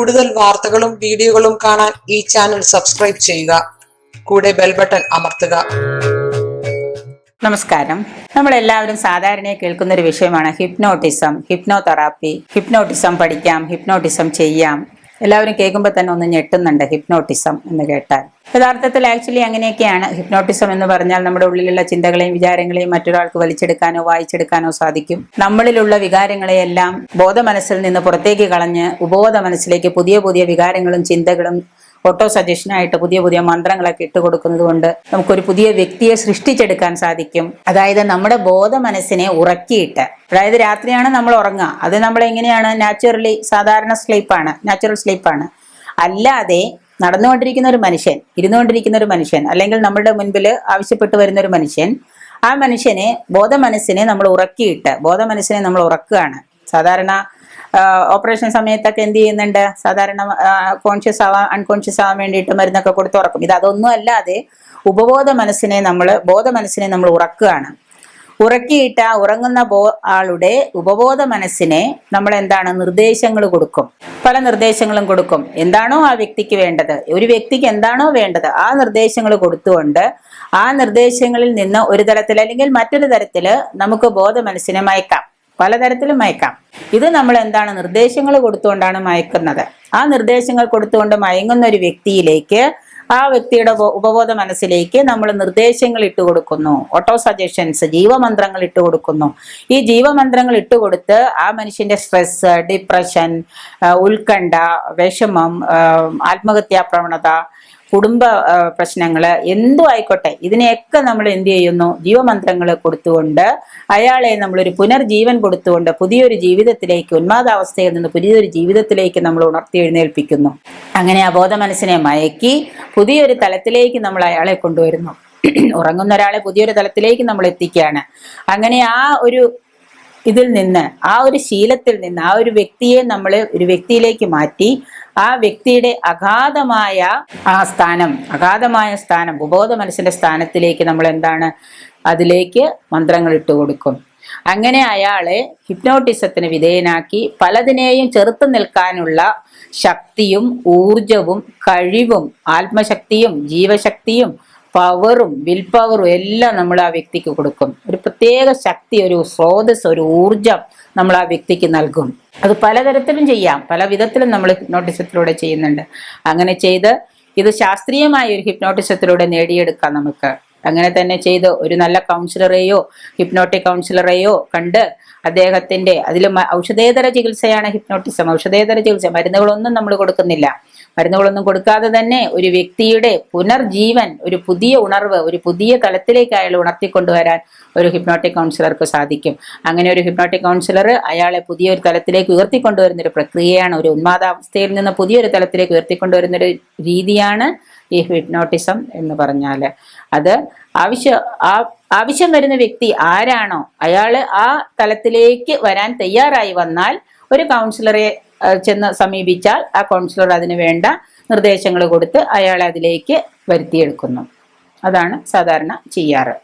കൂടുതൽ വാർത്തകളും വീഡിയോകളും കാണാൻ ഈ ചാനൽ സബ്സ്ക്രൈബ് ചെയ്യുക. കൂടെ ബെൽ ബട്ടൺ അമർത്തുക. നമസ്കാരം. നമ്മളെല്ലാവരും സാധാരണ കേൾക്കുന്ന ഒരു വിഷയമാണ് ഹിപ്നോട്ടിസം, ഹിപ്നോതെറാപ്പി. ഹിപ്നോട്ടിസം പഠിക്കാം, ഹിപ്നോട്ടിസം ചെയ്യാം. എല്ലാവരും കേൾക്കുമ്പോൾ തന്നെ ഒന്ന് ഞെട്ടുന്നുണ്ട് ഹിപ്നോട്ടിസം എന്ന് കേട്ടാൽ. യഥാർത്ഥത്തിൽ ആക്ച്വലി അങ്ങനെയൊക്കെയാണ്. ഹിപ്നോട്ടിസം എന്ന് പറഞ്ഞാൽ നമ്മുടെ ഉള്ളിലുള്ള ചിന്തകളെയും വിചാരങ്ങളെയും മറ്റൊരാൾക്ക് വലിച്ചെടുക്കാനോ വായിച്ചെടുക്കാനോ സാധിക്കും. നമ്മളിലുള്ള വികാരങ്ങളെയെല്ലാം ബോധ മനസ്സിൽ നിന്ന് പുറത്തേക്ക് കളഞ്ഞ് ഉപബോധ മനസ്സിലേക്ക് പുതിയ പുതിയ വികാരങ്ങളും ചിന്തകളും ഓട്ടോ സജഷനായിട്ട് പുതിയ പുതിയ മന്ത്രങ്ങളൊക്കെ ഇട്ടുകൊടുക്കുന്നത് കൊണ്ട് നമുക്കൊരു പുതിയ വ്യക്തിയെ സൃഷ്ടിച്ചെടുക്കാൻ സാധിക്കും. അതായത് നമ്മുടെ ബോധ മനസ്സിനെ ഉറക്കിയിട്ട്, അതായത് രാത്രിയാണ് നമ്മൾ ഉറങ്ങുക, അത് നമ്മൾ എങ്ങനെയാണ് നാച്ചുറലി സാധാരണ നാച്ചുറൽ സ്ലീപ്പാണ്. അല്ലാതെ നടന്നുകൊണ്ടിരിക്കുന്ന ഒരു മനുഷ്യൻ, ഇരുന്നുകൊണ്ടിരിക്കുന്ന ഒരു മനുഷ്യൻ, അല്ലെങ്കിൽ നമ്മുടെ മുൻപിൽ ആവശ്യപ്പെട്ടു വരുന്ന ഒരു മനുഷ്യൻ, ആ മനുഷ്യനെ ബോധ മനസ്സിനെ നമ്മൾ ഉറക്കുകയാണ്. സാധാരണ ഓപ്പറേഷൻ സമയത്തൊക്കെ എന്ത് ചെയ്യുന്നുണ്ട്? സാധാരണ കോൺഷ്യസ് ആവാൻ അൺകോൺഷ്യസ് ആവാൻ വേണ്ടിയിട്ട് മരുന്നൊക്കെ കൊടുത്ത് ഉറക്കും. അതൊന്നും അല്ലാതെ ബോധ മനസ്സിനെ നമ്മൾ ഉറക്കുകയാണ്. ഉറക്കിയിട്ട് ആ ഉറങ്ങുന്ന ആളുടെ ഉപബോധ മനസ്സിനെ നമ്മൾ നിർദ്ദേശങ്ങൾ കൊടുക്കും. പല നിർദ്ദേശങ്ങളും കൊടുക്കും. എന്താണോ ആ വ്യക്തിക്ക് വേണ്ടത്, ഒരു വ്യക്തിക്ക് എന്താണോ വേണ്ടത്, ആ നിർദ്ദേശങ്ങൾ കൊടുത്തുകൊണ്ട് ആ നിർദ്ദേശങ്ങളിൽ നിന്ന് ഒരു തരത്തിൽ അല്ലെങ്കിൽ മറ്റൊരു തരത്തിൽ നമുക്ക് ബോധ മനസ്സിനെ മയക്കാം. പലതരത്തിലും മയക്കാം. ഇത് നമ്മൾ നിർദ്ദേശങ്ങൾ കൊടുത്തുകൊണ്ടാണ് മയക്കുന്നത്. ആ നിർദ്ദേശങ്ങൾ കൊടുത്തുകൊണ്ട് മയങ്ങുന്ന ഒരു വ്യക്തിയിലേക്ക്, ആ വ്യക്തിയുടെ ഉപബോധ മനസ്സിലേക്ക് നമ്മൾ നിർദ്ദേശങ്ങൾ ഇട്ടുകൊടുക്കുന്നു. Auto suggestions, ജീവമന്ത്രങ്ങൾ ഇട്ടുകൊടുക്കുന്നു. ഈ ജീവമന്ത്രങ്ങൾ ഇട്ടുകൊടുത്ത് ആ മനുഷ്യന്റെ സ്ട്രെസ്, ഡിപ്രഷൻ, ഉത്കണ്ഠ, വിഷമം, ആത്മഹത്യാ പ്രവണത, കുടുംബ പ്രശ്നങ്ങള് എന്തു ആയിക്കോട്ടെ, ഇതിനെയൊക്കെ നമ്മൾ എന്ത് ചെയ്യുന്നു? ജീവമന്ത്രങ്ങൾ കൊടുത്തുകൊണ്ട് അയാളെ നമ്മളൊരു പുനർജീവൻ കൊടുത്തുകൊണ്ട് പുതിയൊരു ജീവിതത്തിലേക്ക്, ഉന്മാദാവസ്ഥയിൽ നിന്ന് പുതിയൊരു ജീവിതത്തിലേക്ക് നമ്മൾ ഉണർത്തി എഴുന്നേൽപ്പിക്കുന്നു. അങ്ങനെ അബോധ മനസ്സിനെ മയക്കി പുതിയൊരു തലത്തിലേക്ക് നമ്മൾ അയാളെ കൊണ്ടുവരുന്നു. ഉറങ്ങുന്ന ഒരാളെ പുതിയൊരു തലത്തിലേക്ക് നമ്മൾ എത്തിക്കുകയാണ്. അങ്ങനെ ആ ഒരു ഇതിൽ നിന്ന്, ആ ഒരു ശീലത്തിൽ നിന്ന് ആ ഒരു വ്യക്തിയെ നമ്മൾ ഒരു വ്യക്തിയിലേക്ക് മാറ്റി ആ വ്യക്തിയുടെ അഗാധമായ സ്ഥാനം ഉപബോധ മനസ്സിന്റെ സ്ഥാനത്തിലേക്ക് നമ്മൾ അതിലേക്ക് മന്ത്രങ്ങൾ ഇട്ടുകൊടുക്കും. അങ്ങനെ അയാളെ ഹിപ്നോട്ടിസത്തിന് വിധേയനാക്കി പലതിനെയും ചെറുത്തു നിൽക്കാനുള്ള ശക്തിയും ഊർജവും കഴിവും ആത്മശക്തിയും ജീവശക്തിയും പവറും വിൽ പവറും എല്ലാം നമ്മൾ ആ വ്യക്തിക്ക് കൊടുക്കും. ഒരു പ്രത്യേക ശക്തി, ഒരു സ്രോതസ്, ഒരു ഊർജം നമ്മൾ ആ വ്യക്തിക്ക് നൽകും. അത് പലതരത്തിലും ചെയ്യാം, പല വിധത്തിലും നമ്മൾ ഹിപ്നോട്ടിസത്തിലൂടെ ചെയ്യുന്നുണ്ട്. അങ്ങനെ ചെയ്ത് ഇത് ശാസ്ത്രീയമായ ഒരു ഹിപ്നോട്ടിസത്തിലൂടെ നേടിയെടുക്കാം നമുക്ക്. അങ്ങനെ തന്നെ ചെയ്ത് ഒരു നല്ല കൗൺസിലറെയോ ഹിപ്നോട്ടിക് കൗൺസിലറെയോ കണ്ട് അദ്ദേഹത്തിന്റെ അതിൽ ഔഷധേതര ചികിത്സയാണ് ഹിപ്നോട്ടിസം. ഔഷധേതര ചികിത്സ, മരുന്നുകളൊന്നും നമ്മൾ കൊടുക്കുന്നില്ല. മരുന്നുകളൊന്നും കൊടുക്കാതെ തന്നെ ഒരു വ്യക്തിയുടെ പുനർജീവൻ, ഒരു പുതിയ ഉണർവ്, ഒരു പുതിയ തലത്തിലേക്ക് അയാൾ ഉണർത്തിക്കൊണ്ടുവരാൻ ഒരു ഹിപ്നോട്ടിക് കൗൺസിലർക്ക് സാധിക്കും. അങ്ങനെ ഒരു ഹിപ്നോട്ടിക് കൗൺസിലർ അയാളെ പുതിയൊരു തലത്തിലേക്ക് ഉയർത്തിക്കൊണ്ടുവരുന്ന ഒരു പ്രക്രിയയാണ്. ഒരു ഉന്മാദാവസ്ഥയിൽ നിന്ന് പുതിയൊരു തലത്തിലേക്ക് ഉയർത്തിക്കൊണ്ടുവരുന്ന ഒരു രീതിയാണ് ഈ ഹിപ്നോട്ടിസം എന്ന് പറഞ്ഞാൽ. അത് ആവശ്യം വരുന്ന വ്യക്തി ആരാണോ അയാള് ആ തലത്തിലേക്ക് വരാൻ തയ്യാറായി വന്നാൽ ഒരു കൗൺസിലറെ ചെന്ന് സമീപിച്ചാൽ ആ കൗൺസിലർ അതിന് വേണ്ട നിർദ്ദേശങ്ങൾ കൊടുത്ത് അയാളെ അതിലേക്ക് വരുത്തിയെടുക്കുന്നു. അതാണ് സാധാരണ ചെയ്യാറ്.